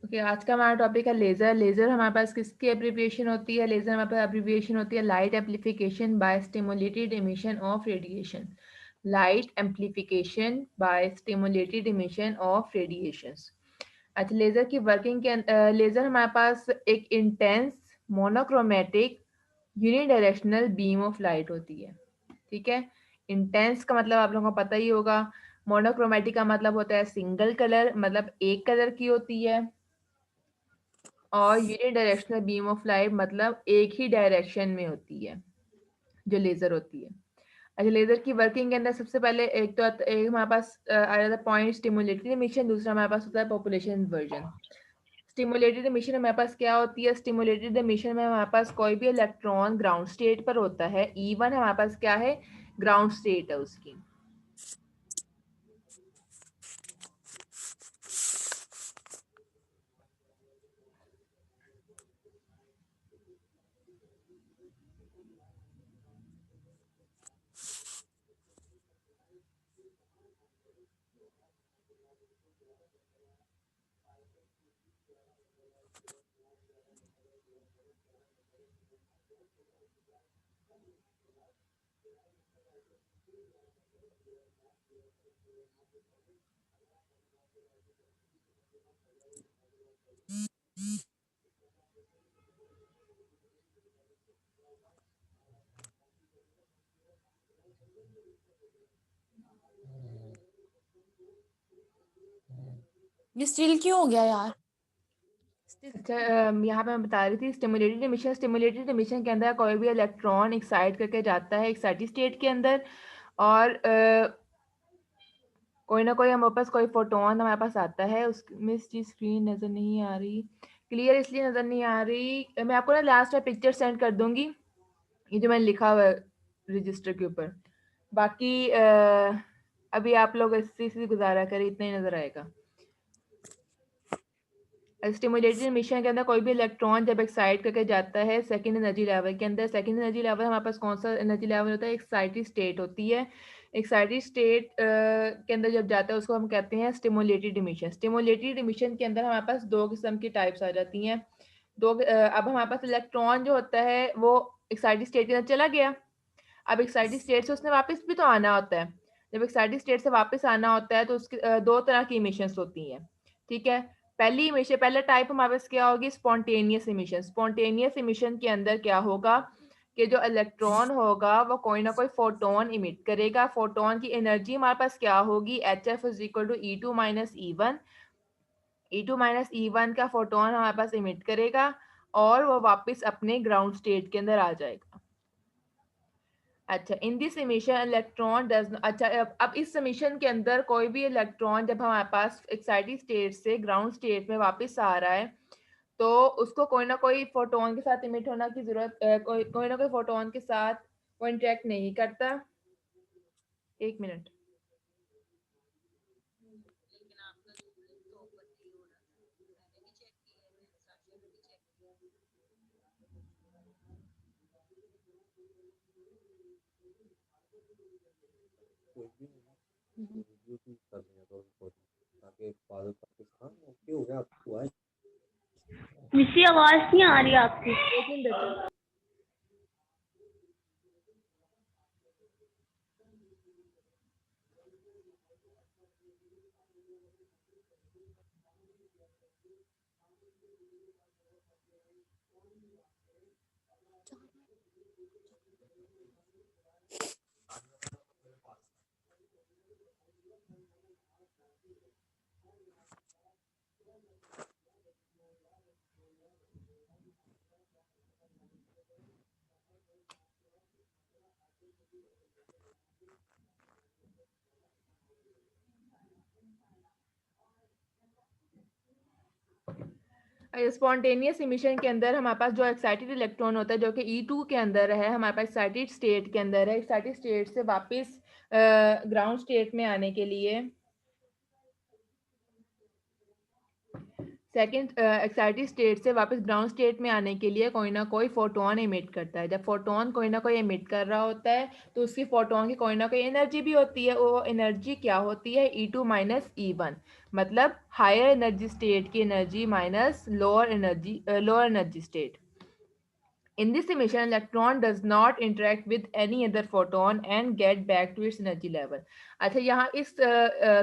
Okay आज का हमारा टॉपिक है लेज़र। लेज़र हमारे पास किसकी एब्रिविएशन होती है? लेज़र हमारे पास एब्रिविएशन होती है light amplification by stimulated emission of radiation. Light amplification by stimulated emission of radiations. अच्छा, लेज़र की वर्किंग के लेज़र हमारे पास एक intense monochromatic unidirectional beam of light होती है। ठीक है, इंटेंस का मतलब आप लोगों को पता ही होगा। मोनोक्रोमेटिक का मतलब होता है सिंगल कलर, मतलब एक कलर की होती है। और यूनिडायरेक्शनल बीम ऑफ लाइट मतलब एक ही डायरेक्शन में होती है जो लेजर होती है। अच्छा, लेजर की वर्किंग के अंदर सबसे पहले एक हमारे पास आ जाता है पॉइंट स्टिमुलेटेड एमिशन, दूसरा हमारे पास होता है पॉपुलेशन इन्वर्जन। स्टिमुलेटेड एमिशन हमारे पास क्या होती है? स्टिमुलेटेड एमिशन में हमारे पास कोई भी इलेक्ट्रॉन ग्राउंड स्टेट पर होता है। E1 हमारे पास क्या है? ग्राउंड स्टेट है उसकी। ये स्टिल क्यों हो गया यार? अच्छा, यहाँ पे मैं बता रही थी स्टिमुलेटेड एमिशन के अंदर कोई भी इलेक्ट्रॉन एक्साइट करके जाता है एक्साइटेड स्टेट के अंदर। और कोई ना कोई हमारे पास कोई फोटोन हमारे पास आता है। उसमें इसकी स्क्रीन नज़र नहीं आ रही, क्लियर इसलिए नज़र नहीं आ रही। मैं आपको ना लास्ट में पिक्चर सेंड कर दूंगी, ये जो मैंने लिखा हुआ है रजिस्टर के ऊपर। बाकी अभी आप लोग इसी से गुजारा करें, इतना ही नज़र आएगा। स्टिमुलेटेड एमिशन के अंदर कोई भी इलेक्ट्रॉन जब एक्साइट करके जाता है सेकंड एनर्जी लेवल के अंदर। सेकंड एनर्जी लेवल हमारे पास कौन सा एनर्जी लेवल होता है? एक्साइटेड स्टेट होती है। एक्साइटेड स्टेट के अंदर जब जाता है उसको हम कहते हैं स्टिमुलेटेड एमिशन। स्टिमुलेटेड एमिशन के अंदर हमारे पास दो किस्म की टाइप्स आ जाती हैं। अब हमारे पास इलेक्ट्रॉन जो होता है वो एक्साइटेड स्टेट के अंदर चला गया। अब एक्साइटेड स्टेट से उसने वापस भी तो आना होता है। जब एक्साइटेड स्टेट से वापस आना होता है तो उसकी दो तरह की इमिशंस होती हैं। ठीक है, पहली इमिशन, पहला टाइप हमारे पास क्या होगी? Spontaneous emission. स्पॉन्टेनियस इमिशन के अंदर क्या होगा कि जो इलेक्ट्रॉन होगा वो कोई ना कोई फोटोन इमिट करेगा। फोटोन की एनर्जी हमारे पास क्या होगी? HF is equal to E2 minus E1। E2 minus E1 का फोटोन हमारे पास इमिट करेगा और वो वापस अपने ग्राउंड स्टेट के अंदर आ जाएगा। अच्छा, in this emission electron does, अच्छा अब इस इमिशन के अंदर कोई भी इलेक्ट्रॉन जब हमारे पास एक्साइटेड स्टेट से ग्राउंड स्टेट में वापस आ रहा है तो उसको कोई ना कोई फोटोन के साथ इमिट होना की जरूरत, कोई ना कोई फोटोन के साथ वो इंटरेक्ट नहीं करता। एक मिनट। मिस्सी आवाज नहीं आ रही आपकी। एक मिनट बेटा। स्पॉन्टेनियस इमिशन के अंदर हमारे पास जो एक्साइटेड इलेक्ट्रॉन होता है जो कि E2 के अंदर है, हमारे पास एक्साइटेड स्टेट के अंदर है। एक्साइटेड स्टेट से वापस ग्राउंड स्टेट में आने के लिए सेकंड एक्साइटेड स्टेट से वापस ग्राउंड स्टेट में आने के लिए कोई ना कोई फोटोन एमिट करता है। जब फोटोन कोई ना कोई एमिट कर रहा होता है तो उसकी फोटोन की कोई ना कोई एनर्जी भी होती है। वो एनर्जी क्या होती है? E2 माइनस E1, मतलब हायर एनर्जी स्टेट की energy minus lower energy state. In this emission, electron does not interact with any other photon and get back to its energy level. अच्छा, यहाँ इस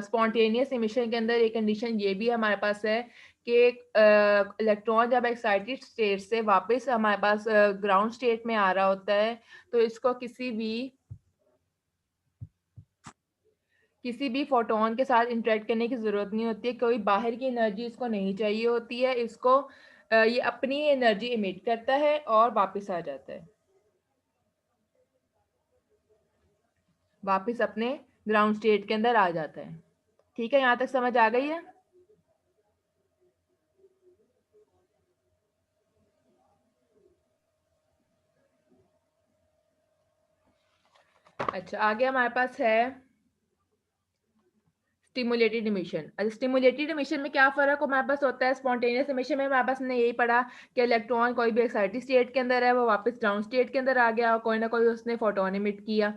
स्पॉन्टेनियस इमिशन के अंदर एक condition ये भी हमारे पास है कि इलेक्ट्रॉन जब एक्साइटेड स्टेट से वापस हमारे पास ग्राउंड स्टेट में आ रहा होता है तो इसको किसी भी फोटोन के साथ इंटरेक्ट करने की ज़रूरत नहीं होती है। कोई बाहर की एनर्जी इसको नहीं चाहिए होती है। इसको ये अपनी एनर्जी इमिट करता है और वापस आ जाता है, वापस अपने ग्राउंड स्टेट के अंदर आ जाता है। ठीक है, यहाँ तक समझ आ गई है? अच्छा, आगे हमारे पास है स्टिमुलेटेड इमिशन। अच्छा, स्टिमुलेटेड इमिशन में क्या फ़र्क हमारे पास होता है? स्पॉन्टेनियस इमिशन में हमारे पास ने यही पढ़ा कि इलेक्ट्रॉन कोई भी एक्साइटेड स्टेट के अंदर है, वो वापस ग्राउंड स्टेट के अंदर आ गया और कोई ना कोई उसने फोटोन इमिट किया।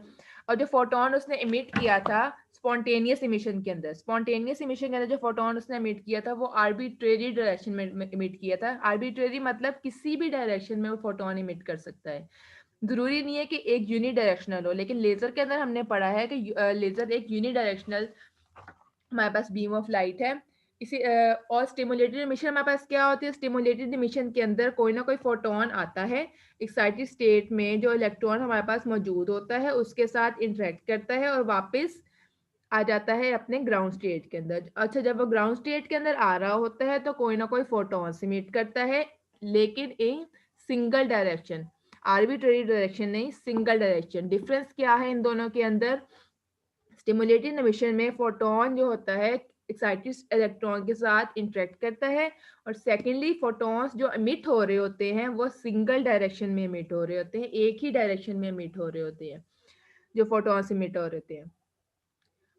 और जो फोटोन उसने इमिट किया था स्पॉन्टेनियस इमिशन के अंदर, स्पॉन्टेनियस इमिशन के अंदर जो फोटोन उसने इमिट किया था वो आर्बिट्रेरी डायरेक्शन में इमिट किया था। आर्बिट्रेरी मतलब किसी भी डायरेक्शन में वो फोटोन इमिट कर सकता है। ज़रूरी नहीं है कि एक यूनी डायरेक्शनल हो, लेकिन लेज़र के अंदर हमने पढ़ा है कि लेज़र एक यूनी डायरेक्शनल हमारे पास बीम ऑफ लाइट है। इसी और स्टिमुलेटेड इमिशन हमारे पास क्या होती है? स्टिमुलेटेड इमिशन के अंदर कोई ना कोई फोटोन आता है एक्साइटेड स्टेट में, जो इलेक्ट्रॉन हमारे पास मौजूद होता है उसके साथ इंटरेक्ट करता है और वापस आ जाता है अपने ग्राउंड स्टेट के अंदर। अच्छा, जब वो ग्राउंड स्टेट के अंदर आ रहा होता है तो कोई ना कोई फोटोन इमिट करता है, लेकिन in single direction, arbitrary direction नहीं, सिंगल डायरेक्शन। डिफरेंस क्या है इन दोनों के अंदर? स्टिमुलेटेड इमिशन में फोटोन जो होता है एक्साइटेड इलेक्ट्रॉन के साथ इंटरेक्ट करता है, और सेकेंडली फोटॉन्स जो एमिट हो रहे होते हैं वो सिंगल डायरेक्शन में एमिट हो रहे होते हैं, एक ही डायरेक्शन में एमिट हो रहे होते हैं जो फोटॉन्स एमिट हो रहे होते हैं।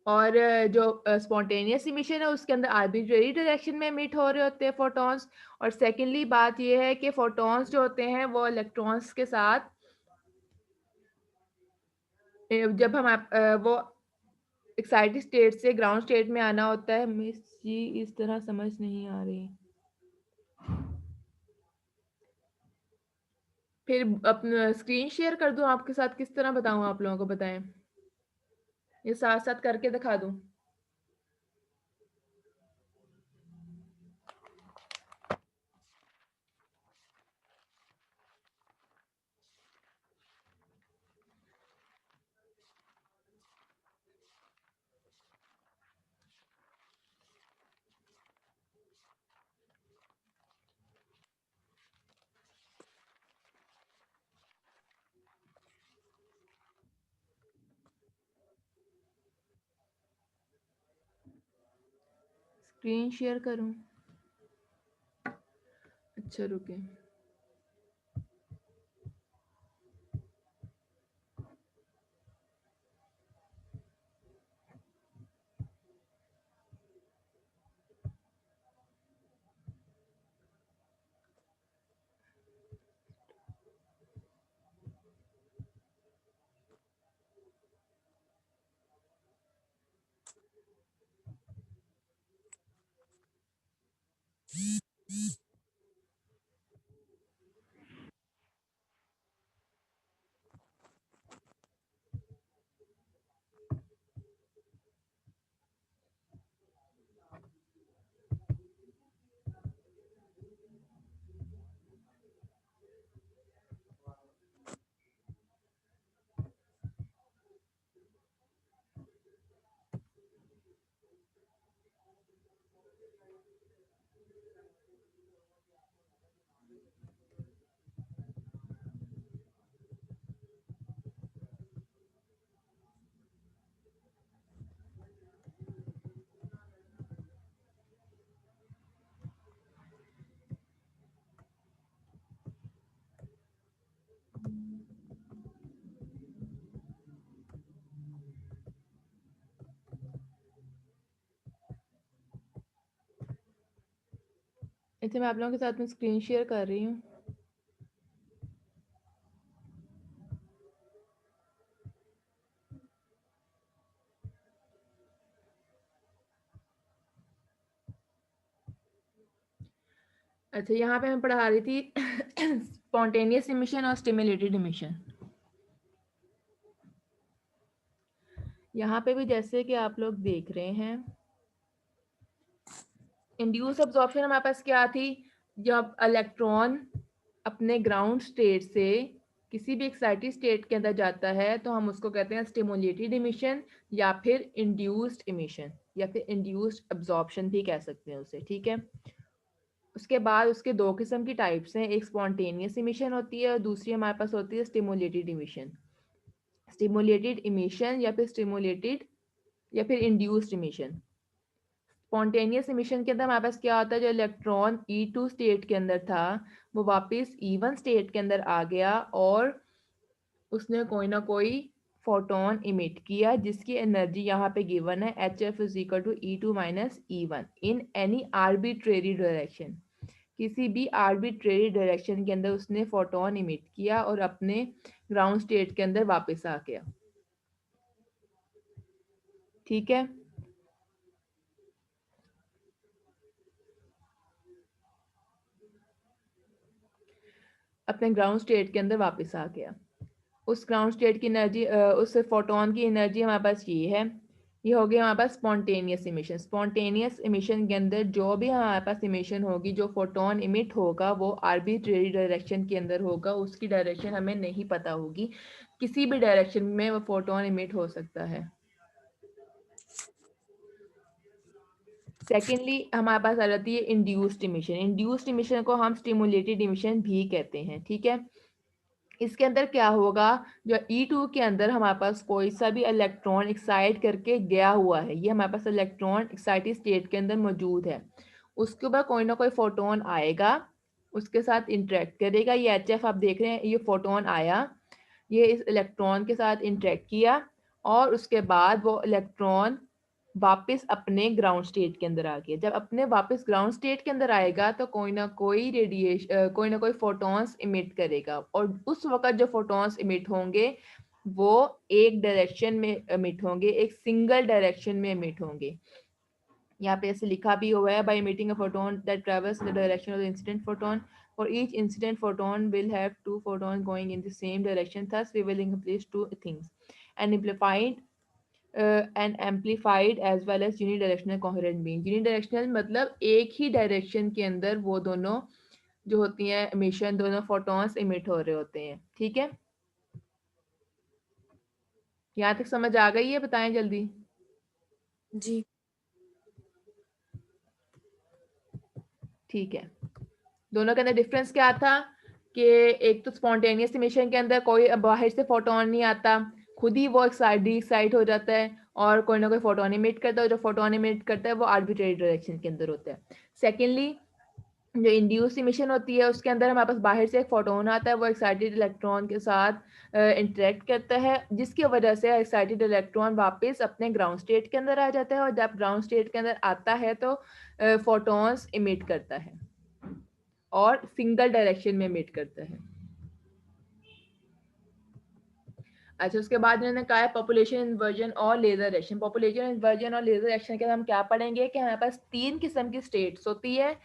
और जो स्पॉन्टेनियस इमिशन है उसके अंदर आर्बिट्रेरी डायरेक्शन में एमिट हो रहे होते हैं फोटॉन्स। और सेकेंडली बात यह है कि फोटॉन्स जो होते हैं वो इलेक्ट्रॉन्स के साथ जब वो एक्साइटेड स्टेट से ग्राउंड स्टेट में आना होता है। मिस जी इस तरह समझ नहीं आ रही, फिर अपना स्क्रीन शेयर कर दूं आपके साथ? किस तरह बताऊं आप लोगों को? बताएं, ये साथ साथ करके दिखा दूं? स्क्रीन शेयर करूं? अच्छा रुके। इसे मैं आप लोगों के साथ में स्क्रीन शेयर कर रही हूँ। अच्छा, यहाँ पे मैं पढ़ा रही थी स्पॉन्टेनियस इमिशन और स्टिमुलेटेड इमिशन। यहाँ पे भी जैसे कि आप लोग देख रहे हैं, इंड्यूस अब्जॉर्प्शन हमारे पास क्या थी, जब इलेक्ट्रॉन अपने ग्राउंड स्टेट से किसी भी एक्साइटेड स्टेट के अंदर जाता है तो हम उसको कहते हैं स्टिमुलेटेड इमिशन या फिर इंड्यूस्ड इमिशन या फिर इंड्यूस्ड अब्जॉर्प्शन भी कह सकते हैं उसे, ठीक है। उसके बाद उसके दो किस्म की टाइप्स हैं, एक स्पॉन्टेनियस इमिशन होती है और दूसरी हमारे पास होती है स्टिमुलेटेड इमिशन। स्टिमुलेटेड इमिशन या फिर इंड्यूस्ड इमिशन। स्पॉन्टेनियस इमिशन के अंदर हमारे पास क्या होता है, जो इलेक्ट्रॉन E2 स्टेट के अंदर था वो वापस E1 स्टेट के अंदर आ गया और उसने कोई ना कोई फोटोन इमिट किया जिसकी एनर्जी यहाँ पे गिवन है HF is equal to E2 minus E1 in any arbitrary direction. किसी भी आर्बिट्रेरी डायरेक्शन के अंदर उसने फोटोन इमिट किया और अपने ग्राउंड स्टेट के अंदर वापस आ गया, ठीक है। अपने ग्राउंड स्टेट के अंदर वापस आ गया। उस ग्राउंड स्टेट की एनर्जी, उस फोटोन की एनर्जी हमारे पास ये है, ये हो गया हमारे पास स्पॉन्टेनियस इमिशन। स्पॉन्टेनियस इमिशन के अंदर जो भी हमारे पास इमिशन होगी, जो फोटोन इमिट होगा वो आर्बिट्रेरी डायरेक्शन के अंदर होगा, उसकी डायरेक्शन हमें नहीं पता होगी, किसी भी डायरेक्शन में वो फोटोन इमिट हो सकता है। सेकेंडली हमारे पास आ जाती है इंड्यूस्ड इमिशन। इंड्यूस्ड इमिशन को हम स्टिमुलेटेड इमिशन भी कहते हैं, ठीक है। इसके अंदर क्या होगा, जो E2 के अंदर हमारे पास कोई सा भी इलेक्ट्रॉन एक्साइट करके गया हुआ है, ये हमारे पास इलेक्ट्रॉन एक्साइटेड स्टेट के अंदर मौजूद है, उसके ऊपर कोई ना कोई फोटोन आएगा, उसके साथ इंटरेक्ट करेगा। ये HF आप देख रहे हैं, ये फोटोन आया, ये इस इलेक्ट्रॉन के साथ इंटरेक्ट किया और उसके बाद वो इलेक्ट्रॉन वापस अपने ग्राउंड स्टेट के अंदर आ गया। जब अपने वापस ग्राउंड स्टेट के अंदर आएगा तो कोई ना कोई रेडिएशन, कोई ना कोई फोटॉन्स इमिट करेगा और उस वक्त जो फोटॉन्स इमिट होंगे वो एक डायरेक्शन में इमिट होंगे, एक सिंगल डायरेक्शन में इमिट होंगे। यहाँ पे ऐसे लिखा भी हुआ है, bye emitting a photon that travels in the direction of the incident photon, for each incident photon will have two photons going in the same direction, thus we will accomplish two things, and amplified as well as unidirectional coherent beam। unidirectional मतलब एक ही direction के अंदर वो दोनों जो होती हैं emission, दोनों फोटॉन्स इमिट हो रहे होते हैं, ठीक है। यहाँ तक समझ आ गई है, बताएं जल्दी। जी। ठीक है, दोनों के अंदर डिफरेंस क्या था कि एक तो स्पॉन्टेनियस इमिशन के अंदर कोई बाहर से फोटोन नहीं आता, खुद ही वो एक्साइट हो जाता है और कोई ना कोई फोटोन इमिट करता है, जो फोटोन इमिट करता है वो आर्बिट्रेरी डायरेक्शन के अंदर होता है। सेकेंडली जो इंड्यूस इमिशन होती है उसके अंदर हमारे पास बाहर से एक फोटोन आता है, वो एक्साइटेड इलेक्ट्रॉन के साथ इंटरेक्ट करता है, जिसकी वजह से एक्साइटेड इलेक्ट्रॉन वापस अपने ग्राउंड स्टेट के अंदर आ जाता है और जब ग्राउंड स्टेट के अंदर आता है तो फोटोन्स इमिट करता है और सिंगल डायरेक्शन में इमिट करता है। अच्छा, उसके बाद इन्होंने कहा है पॉपुलेशन इन्वर्जन और लेजर एक्शन। पॉपुलेशन इन्वर्जन और लेजर एक्शन के हम क्या पढ़ेंगे कि हमारे पास तीन किस्म की स्टेट्स होती है,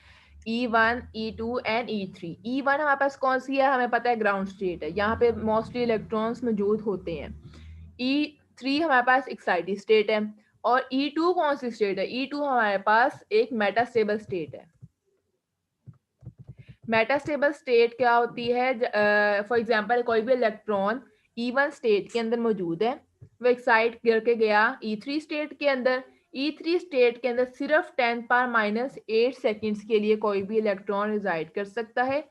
E1, E2 and E3। E1 हमारे पास कौन सी है, हमें पता है ग्राउंड स्टेट है, यहाँ पे मोस्टली इलेक्ट्रॉन्स मौजूद होते हैं। E3 हमारे पास एक्साइटेड स्टेट है और E2 कौन सी स्टेट है, E2 हमारे पास एक मेटास्टेबल स्टेट है। मेटास्टेबल स्टेट क्या होती है, फॉर एग्जांपल कोई भी इलेक्ट्रॉन E1 स्टेट के अंदर मौजूद है, वो एक्साइट करके गया E3 स्टेट के अंदर। E3 स्टेट के अंदर सिर्फ 10⁻⁸ सेकेंड्स के लिए कोई भी इलेक्ट्रॉन रिजाइड कर सकता है।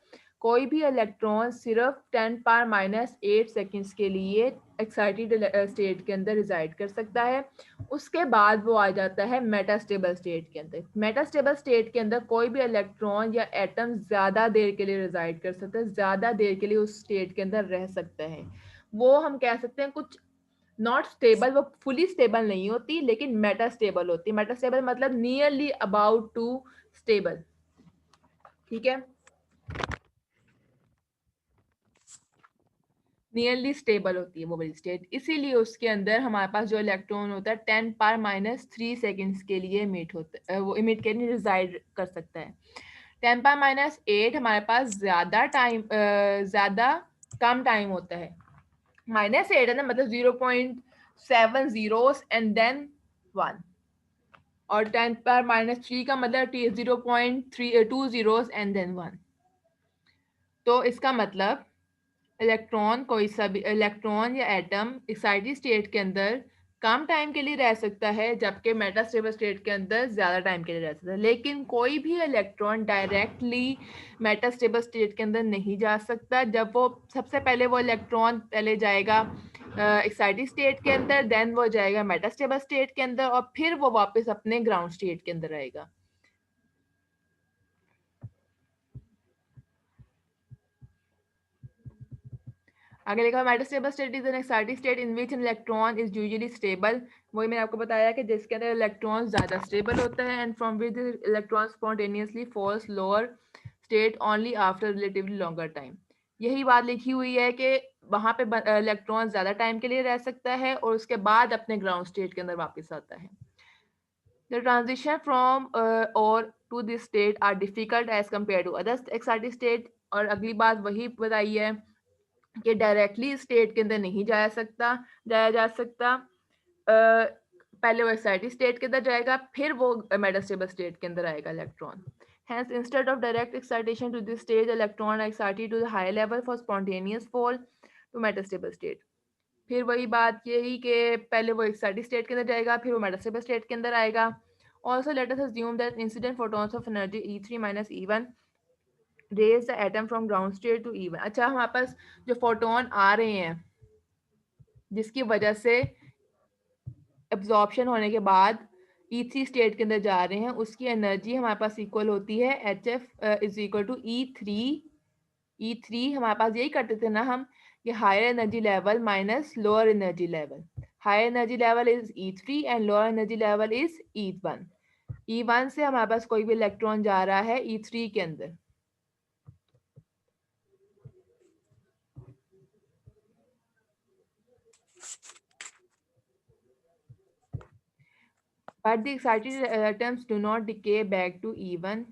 कोई भी इलेक्ट्रॉन सिर्फ 10⁻⁸ सेकेंड्स के लिए एक्साइटेड स्टेट के अंदर रिजाइड कर सकता है। उसके बाद वो आ जाता है मेटास्टेबल स्टेट के अंदर। मेटास्टेबल स्टेट के अंदर कोई भी इलेक्ट्रॉन या एटम ज़्यादा देर के लिए रिजाइड कर सकता है, ज़्यादा देर के लिए उस स्टेट के अंदर रह सकता है। वो हम कह सकते हैं कुछ नॉट स्टेबल, वो फुली स्टेबल नहीं होती लेकिन मेटास्टेबल होती है। मेटास्टेबल मतलब नियरली अबाउट टू स्टेबल। ठीक है, नियरली स्टेबल होती है वो वाली स्टेट, इसीलिए उसके अंदर हमारे पास जो इलेक्ट्रॉन होता है 10⁻³ सेकेंड्स के लिए इमिट होता है, वो इमिट के लिए रिजाइड कर सकता है। 10⁻8 हमारे पास ज़्यादा कम टाइम होता है, -8 है ना, मतलब 0.7 zeros एंड देन 1, और 10⁻³ का मतलब 0.2 zeros एंड देन 1। तो इसका मतलब कोई सा भी इलेक्ट्रॉन या एटम एक्साइटेड स्टेट के अंदर कम टाइम के लिए रह सकता है, जबकि मेटास्टेबल स्टेट के अंदर ज़्यादा टाइम के लिए रह सकता है। लेकिन कोई भी इलेक्ट्रॉन डायरेक्टली मेटास्टेबल स्टेट के अंदर नहीं जा सकता। जब वो सबसे पहले वो इलेक्ट्रॉन पहले जाएगा एक्साइटेड स्टेट के अंदर, देन वो जाएगा मेटास्टेबल स्टेट के अंदर, और फिर वो वापस अपने ग्राउंड स्टेट के अंदर आएगा। आगे लिखा metastable state is an excited state in which an electron is usually stable. वही मैंने आपको बताया कि जिसके अंदर इलेक्ट्रॉन ज़्यादा स्टेबल होता है, and from which electron spontaneously falls lower state only after relatively longer time. यही बात लिखी हुई है कि वहाँ पे इलेक्ट्रॉन ज़्यादा टाइम के लिए रह सकता है और उसके बाद अपने ग्राउंड स्टेट के अंदर वापस आता है। The transition from or to this state are difficult as compared to other excited state। और अगली बात वही बताई है कि डायरेक्टली स्टेट के अंदर नहीं जाया जा सकता। पहले वो एक्साइटेड स्टेट के अंदर जाएगा, फिर वो मेटास्टेबल स्टेट के अंदर आएगा electron. Hence, instead of direct excitation to this stage, electron are excited to the higher level for spontaneous fall to metastable state। फिर वही बात यही कि पहले वो एक्साइटेड स्टेट के अंदर जाएगा, फिर वो मेटास्टेबल स्टेट के अंदर आएगा। Also, let us assume that incident photons of energy E3 minus E1 raise the atom from ground state to E1। अच्छा, हमारे पास जो फोटोन आ रहे हैं जिसकी वजह से एब्जॉर्प्शन होने के बाद E3 स्टेट के अंदर जा रहे हैं, उसकी एनर्जी हमारे पास इक्वल होती है HF is equal to E3 हमारे पास यही करते थे ना हम, कि higher energy level minus lower energy level. Higher energy level is E3 and lower energy level is E1। E1 से हमारे पास कोई भी इलेक्ट्रॉन जा रहा है E3 के अंदर, but the excited atoms do not decay back to E1।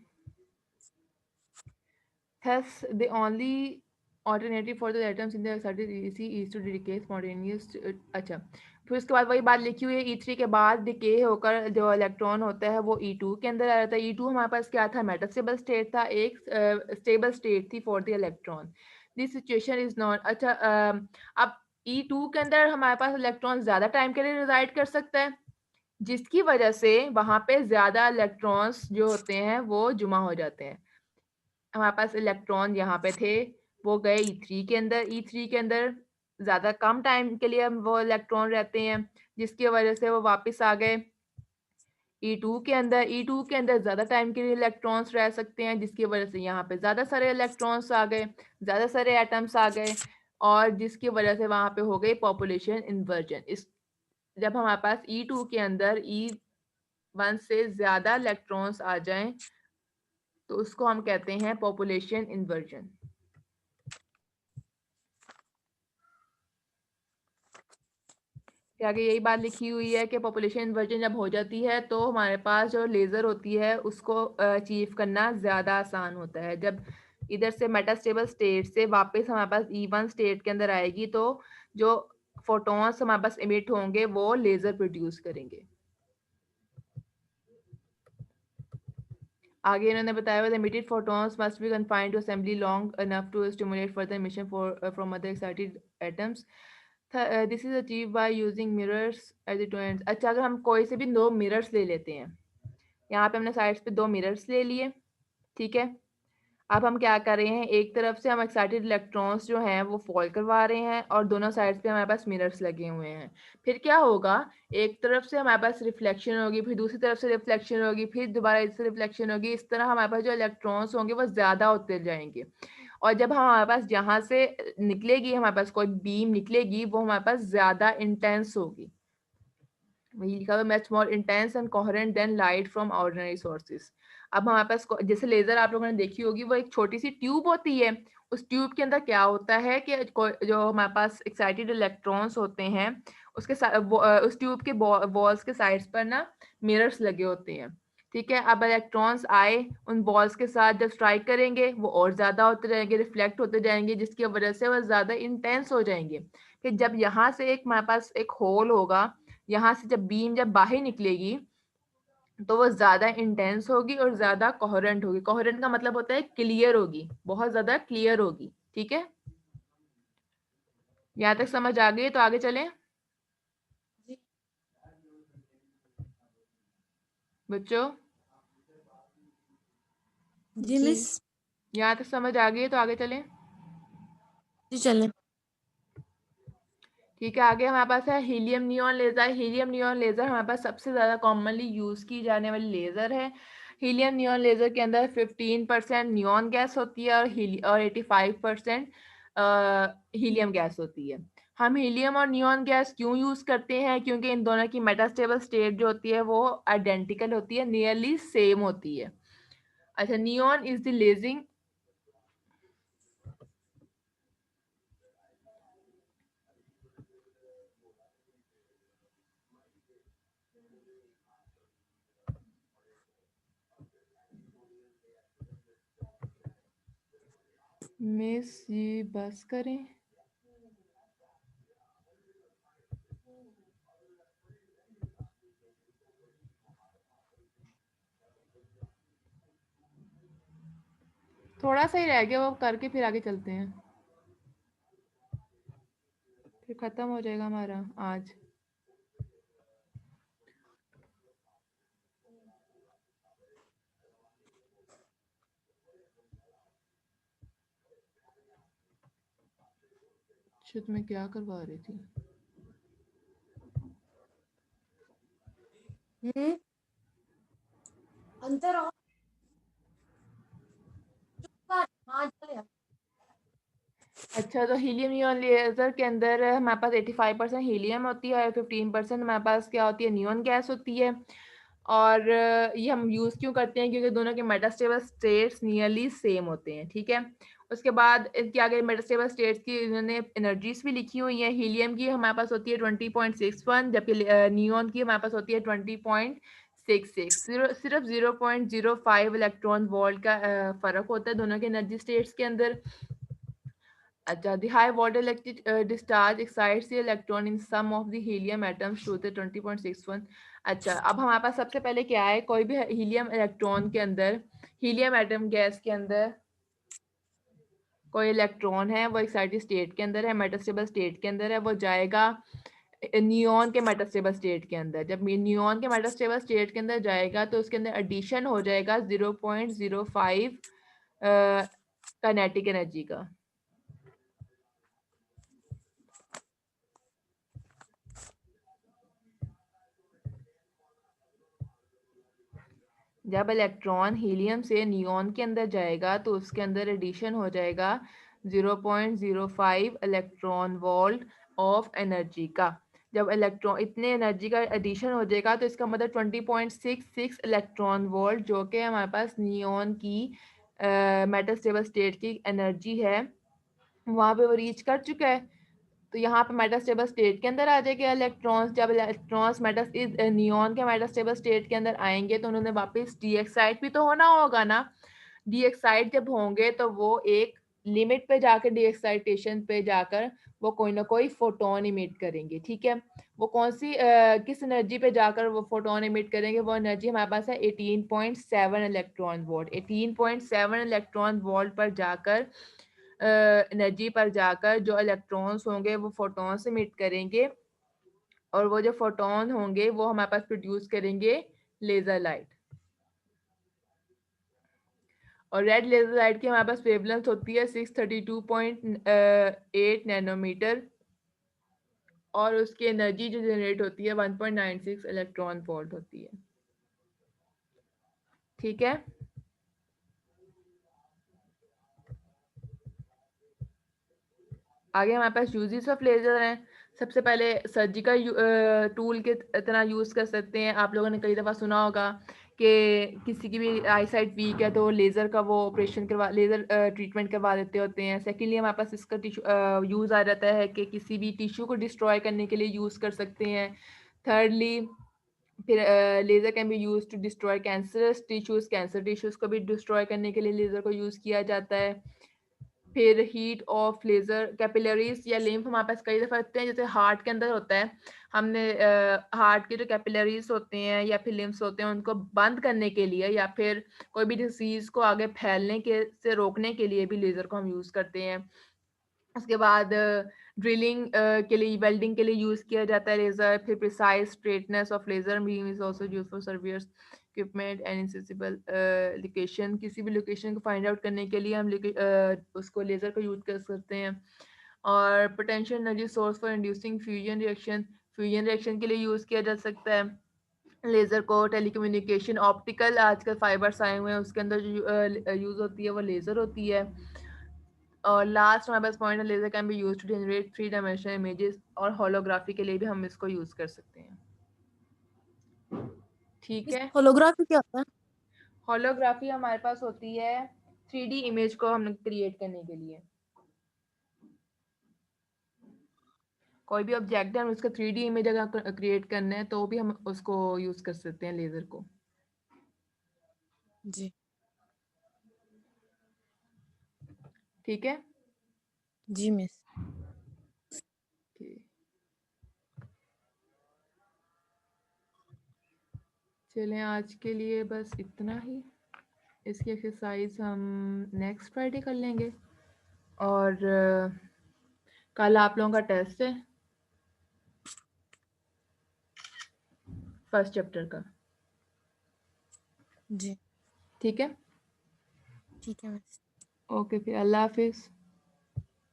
Thus, the only alternative for the atoms in the excited EC is to decay spontaneous। अच्छा, फिर उसके बाद वही बात लिखी हुई है, E3 के बाद डिके होकर जो इलेक्ट्रॉन होता है वो E2 के अंदर आ जाता है। E2 हमारे पास क्या था, मेटास्टेबल स्टेट था, एक स्टेबल स्टेट थी for the electron. This situation is not अच्छा। अब E2 के अंदर हमारे पास इलेक्ट्रॉन ज़्यादा टाइम के लिए रिजाइड कर सकता है, जिसकी वजह से वहाँ पे ज़्यादा इलेक्ट्रॉन्स जो होते हैं वो जुमा हो जाते हैं। हमारे पास इलेक्ट्रॉन यहाँ पे थे, वो गए E3 के अंदर। E3 के अंदर ज़्यादा कम टाइम के लिए वो इलेक्ट्रॉन रहते हैं, जिसकी वजह से वो वापस आ गए E2 के अंदर। E2 के अंदर ज़्यादा टाइम के लिए इलेक्ट्रॉन्स रह सकते हैं, जिसकी वजह से यहाँ पे ज़्यादा सारे इलेक्ट्रॉन्स आ गए, ज़्यादा सारे एटम्स आ गए, और जिसकी वजह से वहाँ पे हो गई पॉपुलेशन इन्वर्जन। इस जब हमारे पास E2 के अंदर E1 से ज़्यादा इलेक्ट्रॉन्स आ जाएं तो उसको हम कहते हैं पॉपुलेशन इन्वर्जन। आगे यही बात लिखी हुई है कि पॉपुलेशन इन्वर्जन जब हो जाती है तो हमारे पास जो लेज़र होती है उसको अचीव करना ज़्यादा आसान होता है। जब इधर से मेटास्टेबल स्टेट से वापस हमारे पास E1 स्टेट के अंदर आएगी तो जो फोटॉन्स हमारे पास इमिट होंगे वो लेज़र प्रोड्यूस करेंगे। आगे इन्होंने बताया हुआ emitted photons must be confined to assembly long enough to stimulate further emission from other excited atoms। This is achieve by using mirrors as it ends। अच्छा, अगर हम कोई से भी दो मिरर्स ले लेते हैं, यहाँ पे हमने साइड्स पे दो मिरर्स ले लिए, ठीक है। अब हम क्या कर रहे हैं, एक तरफ से हम एक्साइटेड इलेक्ट्रॉन्स जो हैं वो फॉल करवा रहे हैं और दोनों साइड्स पे हमारे पास मिरर्स लगे हुए हैं। फिर क्या होगा, एक तरफ से हमारे पास रिफ्लेक्शन होगी, फिर दूसरी तरफ से रिफ्लेक्शन होगी, फिर दोबारा इससे रिफ्लेक्शन होगी। इस तरह हमारे पास जो इलेक्ट्रॉन्स होंगे वो ज़्यादा होते जाएंगे, और जब हमारे पास जहाँ से निकलेगी, हमारे पास कोई बीम निकलेगी, वो हमारे पास ज़्यादा इंटेंस होगी। वही लिखा हुआ much more intense and coherent than light from ordinary sources. अब हमारे पास जैसे लेजर आप लोगों ने देखी होगी, वो एक छोटी सी ट्यूब होती है। उस ट्यूब के अंदर क्या होता है कि जो हमारे पास एक्साइटेड इलेक्ट्रॉन्स होते हैं, उस ट्यूब के वॉल्स के साइड्स पर ना मिरर्स लगे होते हैं। ठीक है, अब इलेक्ट्रॉन्स आए उन बॉल्स के साथ जब स्ट्राइक करेंगे, वो और ज्यादा होते जाएंगे, रिफ्लेक्ट होते जाएंगे, जिसकी वजह से वो ज्यादा इंटेंस हो जाएंगे। कि जब यहाँ से एक हमारे पास एक होल होगा, यहाँ से जब बीम जब बाहर निकलेगी तो वो ज्यादा इंटेंस होगी और ज्यादा कोहेरेंट होगी। कोहेरेंट का मतलब होता है क्लियर होगी, बहुत ज्यादा क्लियर होगी। ठीक है, यहाँ तक समझ आ गई तो आगे चलें बच्चों। जी मिस। यहाँ तक समझ आ गई तो आगे चलें। जी चलें। ठीक है, आगे हमारे पास है helium neon laser. Helium neon laser हमारे पास सबसे ज़्यादा कॉमनली यूज़ की जाने वाली लेज़र है। हीलियम नियॉन लेज़र के अंदर 15% नियॉन गैस होती है और 85% हीलियम गैस होती है। हम हीलियम और नियॉन गैस क्यों यूज़ करते हैं? क्योंकि इन दोनों की मेटास्टेबल स्टेट जो होती है वो आइडेंटिकल होती है, नियरली सेम होती है। अच्छा, neon is the lazing miss, ये बस करें। थोड़ा सा ही रह गया, वो करके फिर आगे चलते हैं, फिर खत्म हो जाएगा हमारा आज। शुद्ध में क्या करवा रही थी? अंतर और हाँ जाया। अच्छा, तो हीलियम नियॉन लेजर के अंदर हमारे पास 85% हीलियम होती है और 15% हमारे पास क्या होती है, नियॉन गैस होती है। और ये हम यूज़ क्यों करते हैं? क्योंकि दोनों के मेटास्टेबल स्टेट्स नियरली सेम होते हैं। ठीक है, उसके बाद इसके आगे मेटास्टेबल स्टेट्स की इन्होंने एनर्जीज भी लिखी हुई हैं। हीलियम की हमारे पास होती है 20.61, जबकि नियॉन की हमारे पास होती है 20.66। सिर्फ 0.05 इलेक्ट्रॉन वोल्ट का फ़र्क होता है दोनों के एनर्जी स्टेट्स के अंदर। अच्छा, the high water electric discharge excites the electron in some of the helium atoms to the 20.61। अच्छा, अब हमारे पास सबसे पहले क्या है, कोई भी हीलियम इलेक्ट्रॉन के अंदर, हीलियम एटम गैस के अंदर कोई इलेक्ट्रॉन है, वो एक्साइटेड स्टेट के अंदर है, मेटास्टेबल स्टेट के अंदर है, वो जाएगा नियॉन के मेटास्टेबल स्टेट के अंदर। जब नियॉन के मेटास्टेबल स्टेट के अंदर जाएगा तो उसके अंदर एडिशन हो जाएगा 0.05 काइनेटिक एनर्जी का। जब इलेक्ट्रॉन हीलियम से नियॉन के अंदर जाएगा तो उसके अंदर एडिशन हो जाएगा 0.05 इलेक्ट्रॉन वोल्ट ऑफ एनर्जी का। जब इलेक्ट्रॉन इतने एनर्जी का एडिशन हो जाएगा तो इसका मतलब 20.66 इलेक्ट्रॉन वोल्ट, जो कि हमारे पास नियॉन की मेटास्टेबल स्टेट की एनर्जी है, वहाँ पे वो रीच कर चुका है। तो यहाँ पे मेटास्टेबल स्टेट के अंदर आ जाएगा इलेक्ट्रॉन्स। जब इलेक्ट्रॉन्स नियॉन के मेटास्टेबल स्टेट के अंदर आएंगे तो उन्होंने वापस डी एक्साइड भी तो होना होगा ना। डी एक्साइड जब होंगे तो वो एक लिमिट पे जाकर डी एक्साइटेशन पे जाकर वो कोई ना कोई फोटोन इमिट करेंगे। ठीक है, वो कौन सी किस एनर्जी पे जाकर वो फोटोन इमिट करेंगे? वो एनर्जी हमारे पास है 18.7 इलेक्ट्रॉन वोल्ट। 18.7 इलेक्ट्रॉन वोल्ट पर जाकर एनर्जी पर जाकर जो इलेक्ट्रॉन्स होंगे वो फोटॉन्स इमिट करेंगे, और वो जो फोटॉन होंगे वो हमारे पास प्रोड्यूस करेंगे लेजर लाइट। और रेड लेजर लाइट की हमारे पास वेवलेंथ होती है 632.8 नैनोमीटर, और उसकी एनर्जी जो जनरेट होती है 1.96 इलेक्ट्रॉन वोल्ट होती है। ठीक है, आगे हमारे पास यूजेस ऑफ लेजर हैं। सबसे पहले सर्जिकल टूल के तरह यूज़ कर सकते हैं। आप लोगों ने कई दफ़ा सुना होगा कि किसी की भी आई साइट वीक है तो लेज़र का वो ऑपरेशन करवा लेज़र ट्रीटमेंट करवा देते होते हैं। सेकेंडली हमारे पास इसका यूज़ आ जाता है कि किसी भी टिश्यू को डिस्ट्रॉय करने के लिए यूज़ कर सकते हैं। थर्डली फिर laser can be use to destroy cancerous tissues, cancer tissues को भी डिस्ट्रॉय करने के लिए लेज़र को यूज़ किया जाता है। फिर हीट ऑफ लेज़र कैपिलरीज़ या लिम्फ हमारे पास कई दफ़ा होते हैं, जैसे हार्ट के अंदर होता है। हमने हार्ट के जो कैपिलरीज़ होते हैं या फिर लिम्फ्स होते हैं, उनको बंद करने के लिए या फिर कोई भी डिसीज़ को आगे फैलने के से रोकने के लिए भी लेज़र को हम यूज़ करते हैं। उसके बाद ड्रिलिंग के लिए वेल्डिंग के लिए यूज़ किया जाता है लेज़र। फिर precise straightness of laser beam is also used for surveyors equipment and inaccessible location. किसी भी लोकेशन को फाइंड आउट करने के लिए हम उसको लेज़र को यूज़ कर सकते हैं। और potential energy source for inducing fusion reaction के लिए यूज़ किया जा सकता है लेज़र को। टेलीकम्युनिकेशन ऑप्टिकल आजकल फाइबर्स आए हुए हैं, उसके अंदर जो यूज़ होती है वो लेज़र होती है। और लास्ट हमारे पास पॉइंट है laser can be used to generate 3 dimensional images और होलोग्राफी के लिए भी हम इसको यूज़ कर सकते हैं। ठीक इस है। होलोग्राफी क्या होता है? होलोग्राफी हमारे पास होती है 3D इमेज को हम क्रिएट करने के लिए। कोई भी ऑब्जेक्ट है हम उसका 3D इमेज अगर क्रिएट करना है तो भी हम उसको यूज़ कर सकते हैं लेज़र को। जी ठीक है। जी मिस। ठीक। चलें आज के लिए बस इतना ही। इसकी एक्सरसाइज हम नेक्स्ट फ्राइडे कर लेंगे। और कल आप लोगों का टेस्ट है फर्स्ट चैप्टर का। जी ठीक है। ठीक है मिस। ओके फिर अल्लाह हाफिज़।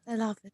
अल्लाह हाफिज।